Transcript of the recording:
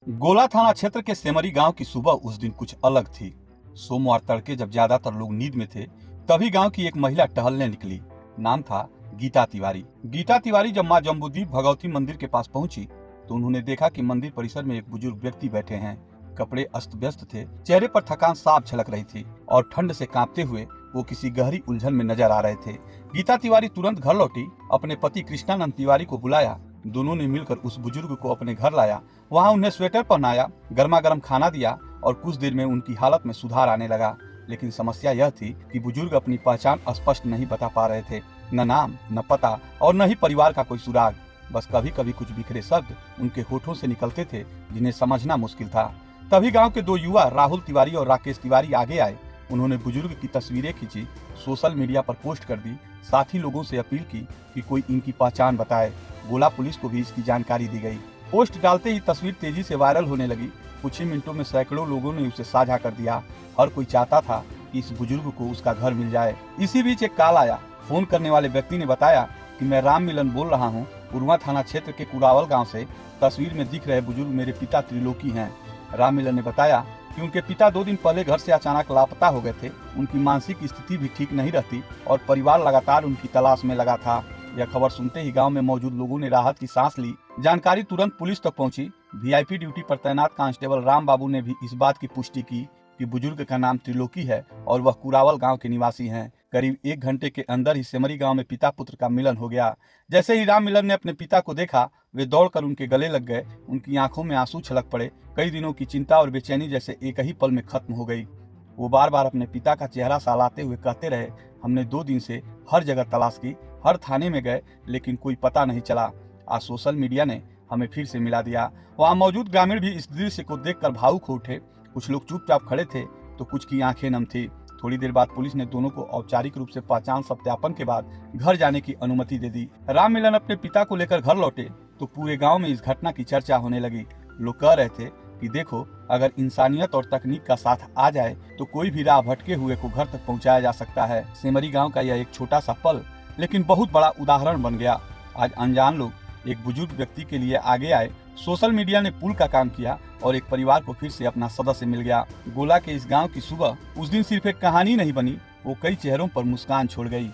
गोला थाना क्षेत्र के सेमरी गांव की सुबह उस दिन कुछ अलग थी। सोमवार तड़के जब ज्यादातर लोग नींद में थे, तभी गांव की एक महिला टहलने निकली। नाम था गीता तिवारी। गीता तिवारी जब मां जम्बूद्वीप भगवती मंदिर के पास पहुंची तो उन्होंने देखा कि मंदिर परिसर में एक बुजुर्ग व्यक्ति बैठे हैं। कपड़े अस्त व्यस्त थे, चेहरे पर थकान साफ झलक रही थी और ठंड से कांपते हुए वो किसी गहरी उलझन में नजर आ रहे थे। गीता तिवारी तुरंत घर लौटी, अपने पति कृष्णानंद तिवारी को बुलाया। दोनों ने मिलकर उस बुजुर्ग को अपने घर लाया। वहां उन्हें स्वेटर पहनाया, गर्मा गर्म खाना दिया और कुछ देर में उनकी हालत में सुधार आने लगा। लेकिन समस्या यह थी कि बुजुर्ग अपनी पहचान स्पष्ट नहीं बता पा रहे थे। न नाम, न पता और न ही परिवार का कोई सुराग। बस कभी कभी कुछ बिखरे शब्द उनके होठों से निकलते थे जिन्हें समझना मुश्किल था। तभी गांव के दो युवा राहुल तिवारी और राकेश तिवारी आगे आए। उन्होंने बुजुर्ग की तस्वीरें खींची, सोशल मीडिया पर पोस्ट कर दी। साथ ही लोगों से अपील की कि कोई इनकी पहचान बताए। गोला पुलिस को भी इसकी जानकारी दी गई। पोस्ट डालते ही तस्वीर तेजी से वायरल होने लगी। कुछ ही मिनटों में सैकड़ों लोगों ने उसे साझा कर दिया। हर कोई चाहता था कि इस बुजुर्ग को उसका घर मिल जाए। इसी बीच एक कॉल आया। फोन करने वाले व्यक्ति ने बताया कि मैं राम मिलन बोल रहा हूँ, उरुआ थाना क्षेत्र के कुरावल गाँव से। तस्वीर में दिख रहे बुजुर्ग मेरे पिता त्रिलोकी हैं। राम मिलन ने बताया कि उनके पिता 2 दिन पहले घर से अचानक लापता हो गए थे। उनकी मानसिक स्थिति भी ठीक नहीं रहती और परिवार लगातार उनकी तलाश में लगा था। यह खबर सुनते ही गांव में मौजूद लोगों ने राहत की सांस ली। जानकारी तुरंत पुलिस तक पहुंची। वीआईपी ड्यूटी पर तैनात कांस्टेबल राम बाबू ने भी इस बात की पुष्टि की कि बुजुर्ग का नाम त्रिलोकी है और वह कुरावल गांव के निवासी हैं। करीब 1 घंटे के अंदर ही सेमरी गांव में पिता पुत्र का मिलन हो गया। जैसे ही राम मिलन ने अपने पिता को देखा, वे दौड़कर उनके गले लग गए। उनकी आंखों में आंसू छलक पड़े। कई दिनों की चिंता और बेचैनी जैसे एक ही पल में खत्म हो गई। वो बार बार अपने पिता का चेहरा सालाते हुए कहते रहे, हमने 2 दिन से हर जगह तलाश की, हर थाने में गए, लेकिन कोई पता नहीं चला। आज सोशल मीडिया ने हमें फिर से मिला दिया। वहाँ मौजूद ग्रामीण भी इस दृश्य को देखकर भावुक हो उठे। कुछ लोग चुपचाप खड़े थे तो कुछ की आंखें नम थी। थोड़ी देर बाद पुलिस ने दोनों को औपचारिक रूप से पहचान सत्यापन के बाद घर जाने की अनुमति दे दी। राम मिलन अपने पिता को लेकर घर लौटे तो पूरे गांव में इस घटना की चर्चा होने लगी। लोग कह रहे थे कि देखो, अगर इंसानियत और तकनीक का साथ आ जाए तो कोई भी राह भटके हुए को घर तक पहुंचाया जा सकता है। सेमरी गांव का यह एक छोटा सा पल लेकिन बहुत बड़ा उदाहरण बन गया। आज अनजान लोग एक बुजुर्ग व्यक्ति के लिए आगे आए। सोशल मीडिया ने पुल का काम किया और एक परिवार को फिर से अपना सदस्य मिल गया। गोला के इस गांव की सुबह उस दिन सिर्फ एक कहानी नहीं बनी, वो कई चेहरों पर मुस्कान छोड़ गई।